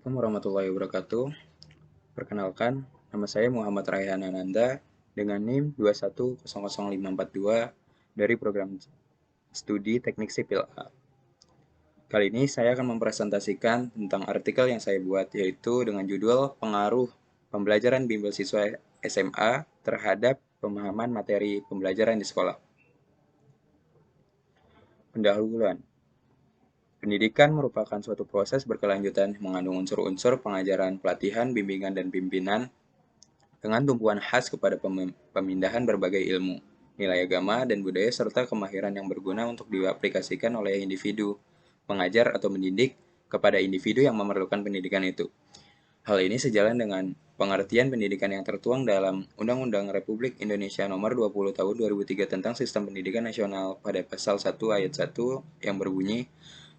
Assalamualaikum warahmatullahi wabarakatuh. Perkenalkan, nama saya Muhammad Raihan Ananda dengan NIM 2100542 dari program studi Teknik Sipil A. Kali ini saya akan mempresentasikan tentang artikel yang saya buat, yaitu dengan judul Pengaruh Pembelajaran Bimbel Siswa SMA terhadap Pemahaman Materi Pembelajaran di Sekolah. Pendahuluan. Pendidikan merupakan suatu proses berkelanjutan mengandung unsur-unsur pengajaran, pelatihan, bimbingan, dan pimpinan dengan tumpuan khas kepada pemindahan berbagai ilmu, nilai agama, dan budaya serta kemahiran yang berguna untuk diaplikasikan oleh individu, pengajar atau mendidik kepada individu yang memerlukan pendidikan itu. Hal ini sejalan dengan pengertian pendidikan yang tertuang dalam Undang-Undang Republik Indonesia Nomor 20 Tahun 2003 tentang Sistem Pendidikan Nasional pada pasal 1 ayat 1 yang berbunyi,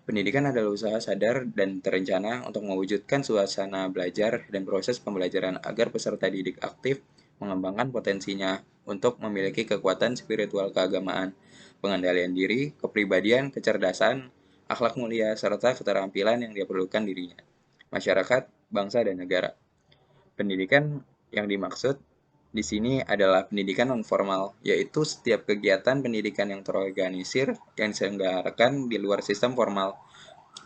pendidikan adalah usaha sadar dan terencana untuk mewujudkan suasana belajar dan proses pembelajaran agar peserta didik aktif mengembangkan potensinya untuk memiliki kekuatan spiritual keagamaan, pengendalian diri, kepribadian, kecerdasan, akhlak mulia, serta keterampilan yang dia perlukan dirinya, masyarakat, bangsa, dan negara. Pendidikan yang dimaksud di sini adalah pendidikan non-formal, yaitu setiap kegiatan pendidikan yang terorganisir yang diselenggarakan di luar sistem formal,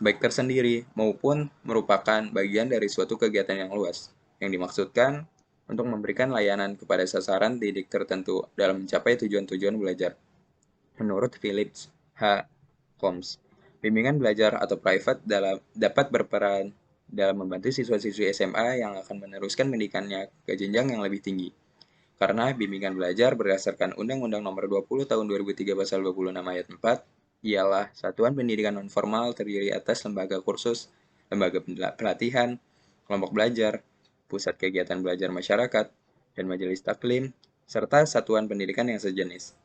baik tersendiri maupun merupakan bagian dari suatu kegiatan yang luas, yang dimaksudkan untuk memberikan layanan kepada sasaran didik tertentu dalam mencapai tujuan-tujuan belajar. Menurut Philips H. Holmes, bimbingan belajar atau private dapat berperan dalam membantu siswa-siswi SMA yang akan meneruskan pendidikannya ke jenjang yang lebih tinggi. Karena bimbingan belajar berdasarkan Undang-Undang Nomor 20 Tahun 2003 Pasal 26 Ayat 4 ialah satuan pendidikan nonformal terdiri atas lembaga kursus, lembaga pelatihan, kelompok belajar, pusat kegiatan belajar masyarakat, dan majelis taklim, serta satuan pendidikan yang sejenis.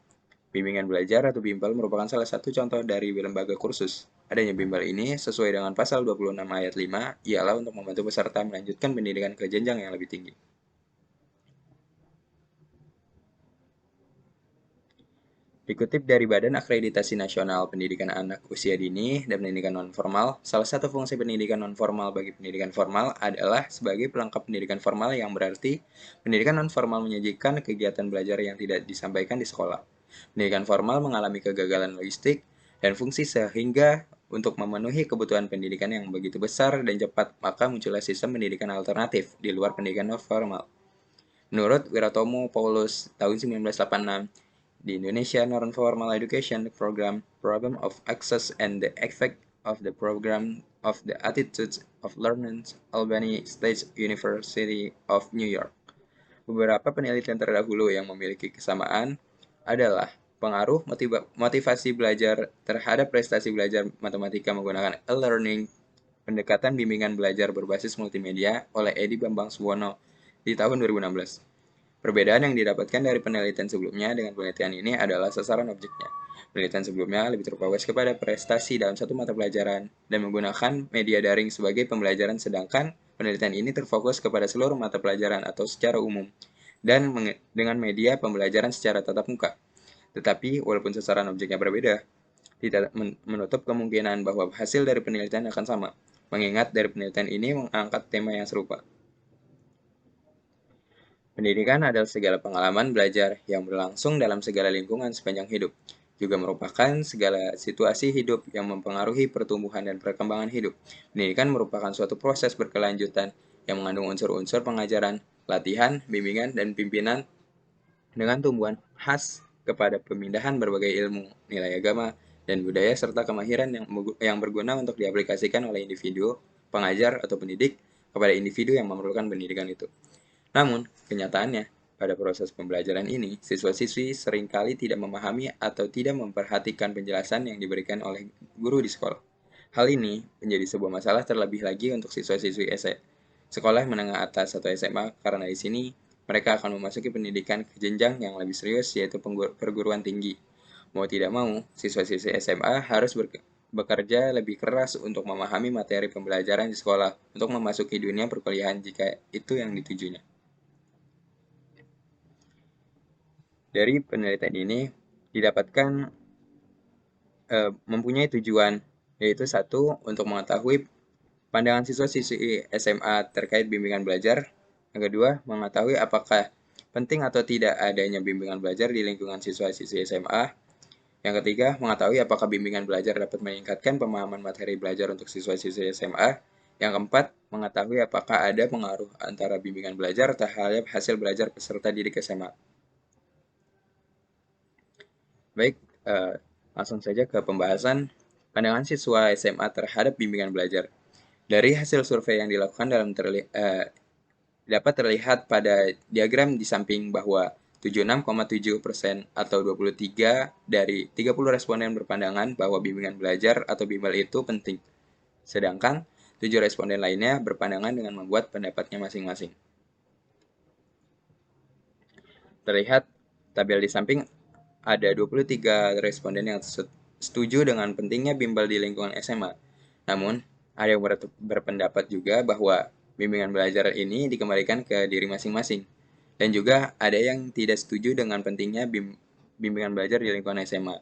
Bimbingan belajar atau bimbel merupakan salah satu contoh dari lembaga kursus. Adanya bimbel ini sesuai dengan pasal 26 ayat 5 ialah untuk membantu peserta melanjutkan pendidikan ke jenjang yang lebih tinggi. Dikutip dari Badan Akreditasi Nasional Pendidikan Anak Usia Dini dan Pendidikan Nonformal, salah satu fungsi pendidikan nonformal bagi pendidikan formal adalah sebagai pelengkap pendidikan formal, yang berarti pendidikan nonformal menyajikan kegiatan belajar yang tidak disampaikan di sekolah. Pendidikan formal mengalami kegagalan logistik dan fungsi sehingga untuk memenuhi kebutuhan pendidikan yang begitu besar dan cepat, maka muncullah sistem pendidikan alternatif di luar pendidikan non formal. Menurut Wiratomo Paulus tahun 1986, di Indonesia Non-Formal Education Program, Problem of Access and the Effect of the Program of the Attitudes of Learners, Albany State University of New York. Beberapa penelitian terdahulu yang memiliki kesamaan adalah pengaruh motivasi belajar terhadap prestasi belajar matematika menggunakan e-learning, pendekatan bimbingan belajar berbasis multimedia oleh Edi Bambang Suwono di tahun 2016. Perbedaan yang didapatkan dari penelitian sebelumnya dengan penelitian ini adalah sasaran objeknya. Penelitian sebelumnya lebih terfokus kepada prestasi dalam satu mata pelajaran dan menggunakan media daring sebagai pembelajaran, sedangkan penelitian ini terfokus kepada seluruh mata pelajaran atau secara umum dan dengan media pembelajaran secara tatap muka. Tetapi walaupun sasaran objeknya berbeda, tidak menutup kemungkinan bahwa hasil dari penelitian akan sama, mengingat dari penelitian ini mengangkat tema yang serupa. Pendidikan adalah segala pengalaman belajar yang berlangsung dalam segala lingkungan sepanjang hidup, juga merupakan segala situasi hidup yang mempengaruhi pertumbuhan dan perkembangan hidup. Pendidikan merupakan suatu proses berkelanjutan yang mengandung unsur-unsur pengajaran, latihan, bimbingan, dan pimpinan dengan tumbuhan khas kepada pemindahan berbagai ilmu, nilai agama, dan budaya serta kemahiran yang berguna untuk diaplikasikan oleh individu, pengajar, atau pendidik kepada individu yang memerlukan pendidikan itu. Namun, kenyataannya, pada proses pembelajaran ini, siswa-siswi seringkali tidak memahami atau tidak memperhatikan penjelasan yang diberikan oleh guru di sekolah. Hal ini menjadi sebuah masalah terlebih lagi untuk siswa-siswi sekolah menengah atas atau SMA, karena di sini mereka akan memasuki pendidikan ke jenjang yang lebih serius, yaitu perguruan tinggi. Mau tidak mau, siswa-siswi SMA harus bekerja lebih keras untuk memahami materi pembelajaran di sekolah untuk memasuki dunia perkuliahan jika itu yang ditujunya. Dari penelitian ini didapatkan mempunyai tujuan, yaitu satu, untuk mengetahui Pandangan siswa-siswi SMA terkait bimbingan belajar. Yang kedua, mengetahui apakah penting atau tidak adanya bimbingan belajar di lingkungan siswa-siswi SMA. Yang ketiga, mengetahui apakah bimbingan belajar dapat meningkatkan pemahaman materi belajar untuk siswa-siswi SMA. Yang keempat, mengetahui apakah ada pengaruh antara bimbingan belajar terhadap hasil belajar peserta didik SMA. Baik, langsung saja ke pembahasan pandangan siswa SMA terhadap bimbingan belajar. Dari hasil survei yang dilakukan dapat terlihat pada diagram di samping bahwa 76,7% atau 23 dari 30 responden berpandangan bahwa bimbingan belajar atau bimbel itu penting. Sedangkan 7 responden lainnya berpandangan dengan membuat pendapatnya masing-masing. Terlihat tabel di samping ada 23 responden yang setuju dengan pentingnya bimbel di lingkungan SMA. Namun, ada yang berpendapat juga bahwa bimbingan belajar ini dikembalikan ke diri masing-masing. Dan juga ada yang tidak setuju dengan pentingnya bimbingan belajar di lingkungan SMA.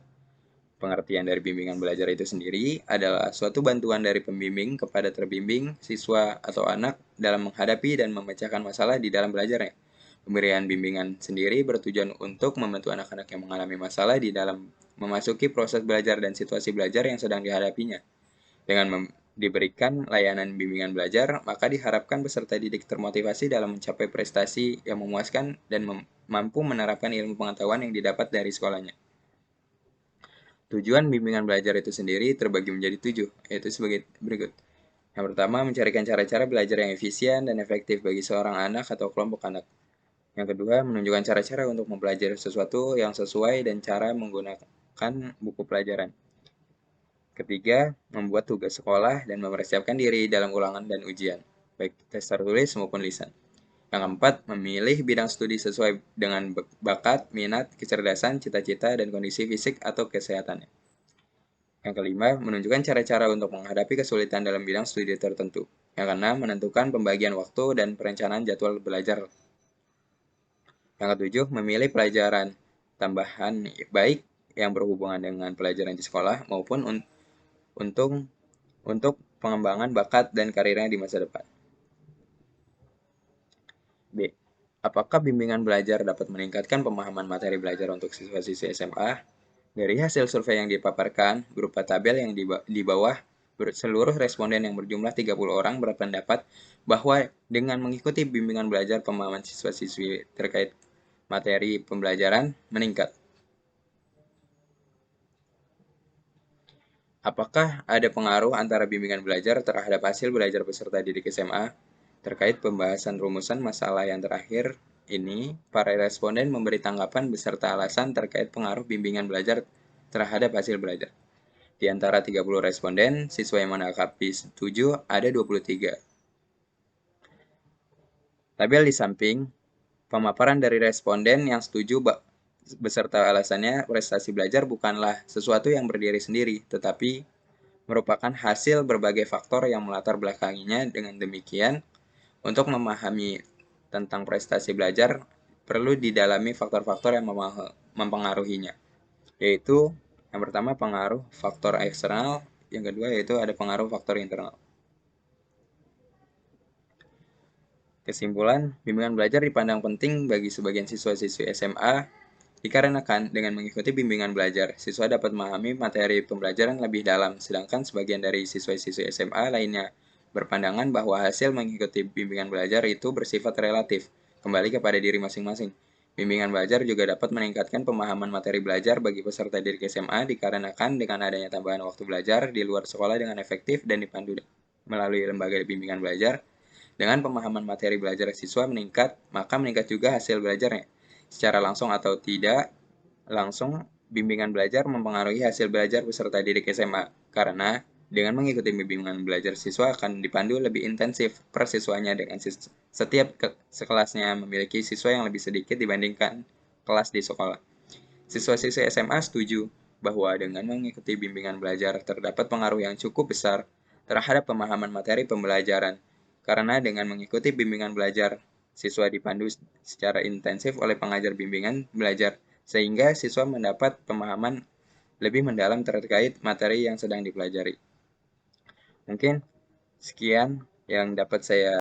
Pengertian dari bimbingan belajar itu sendiri adalah suatu bantuan dari pembimbing kepada terbimbing, siswa, atau anak dalam menghadapi dan memecahkan masalah di dalam belajarnya. Pemberian bimbingan sendiri bertujuan untuk membantu anak-anak yang mengalami masalah di dalam memasuki proses belajar dan situasi belajar yang sedang dihadapinya. Dengan diberikan layanan bimbingan belajar, maka diharapkan peserta didik termotivasi dalam mencapai prestasi yang memuaskan dan mampu menerapkan ilmu pengetahuan yang didapat dari sekolahnya. Tujuan bimbingan belajar itu sendiri terbagi menjadi 7, yaitu sebagai berikut. Yang pertama, mencarikan cara-cara belajar yang efisien dan efektif bagi seorang anak atau kelompok anak. Yang kedua, menunjukkan cara-cara untuk mempelajari sesuatu yang sesuai dan cara menggunakan buku pelajaran. Ketiga, membuat tugas sekolah dan mempersiapkan diri dalam ulangan dan ujian, baik tes tertulis maupun lisan. Yang keempat, memilih bidang studi sesuai dengan bakat, minat, kecerdasan, cita-cita, dan kondisi fisik atau kesehatannya. Yang kelima, menunjukkan cara-cara untuk menghadapi kesulitan dalam bidang studi tertentu. Yang keenam, menentukan pembagian waktu dan perencanaan jadwal belajar. Yang ketujuh, memilih pelajaran tambahan baik yang berhubungan dengan pelajaran di sekolah maupun untuk pengembangan bakat dan karirnya di masa depan. B. Apakah bimbingan belajar dapat meningkatkan pemahaman materi belajar untuk siswa-siswi SMA? Dari hasil survei yang dipaparkan, berupa tabel yang di bawah, seluruh responden yang berjumlah 30 orang berpendapat bahwa dengan mengikuti bimbingan belajar pemahaman siswa-siswi terkait materi pembelajaran meningkat. Apakah ada pengaruh antara bimbingan belajar terhadap hasil belajar peserta didik SMA? Terkait pembahasan rumusan masalah yang terakhir ini, para responden memberi tanggapan beserta alasan terkait pengaruh bimbingan belajar terhadap hasil belajar. Di antara 30 responden, siswa yang menanggapi setuju ada 23. Tabel di samping, pemaparan dari responden yang setuju beserta alasannya prestasi belajar bukanlah sesuatu yang berdiri sendiri, tetapi merupakan hasil berbagai faktor yang melatar belakanginya. Dengan demikian, untuk memahami tentang prestasi belajar, perlu didalami faktor-faktor yang mempengaruhinya, yaitu yang pertama pengaruh faktor eksternal, yang kedua yaitu ada pengaruh faktor internal. Kesimpulan, bimbingan belajar dipandang penting bagi sebagian siswa-siswi SMA dikarenakan dengan mengikuti bimbingan belajar, siswa dapat memahami materi pembelajaran lebih dalam, sedangkan sebagian dari siswa-siswi SMA lainnya berpandangan bahwa hasil mengikuti bimbingan belajar itu bersifat relatif, kembali kepada diri masing-masing. Bimbingan belajar juga dapat meningkatkan pemahaman materi belajar bagi peserta didik SMA dikarenakan dengan adanya tambahan waktu belajar di luar sekolah dengan efektif dan dipandu melalui lembaga bimbingan belajar. Dengan pemahaman materi belajar siswa meningkat, maka meningkat juga hasil belajarnya. Secara langsung atau tidak langsung, bimbingan belajar mempengaruhi hasil belajar peserta didik SMA, karena dengan mengikuti bimbingan belajar siswa akan dipandu lebih intensif per siswanya dengan setiap sekelasnya memiliki siswa yang lebih sedikit dibandingkan kelas di sekolah. Siswa-siswi SMA setuju bahwa dengan mengikuti bimbingan belajar terdapat pengaruh yang cukup besar terhadap pemahaman materi pembelajaran, karena dengan mengikuti bimbingan belajar, siswa dipandu secara intensif oleh pengajar bimbingan belajar, sehingga siswa mendapat pemahaman lebih mendalam terkait materi yang sedang dipelajari. Mungkin Sekian yang dapat saya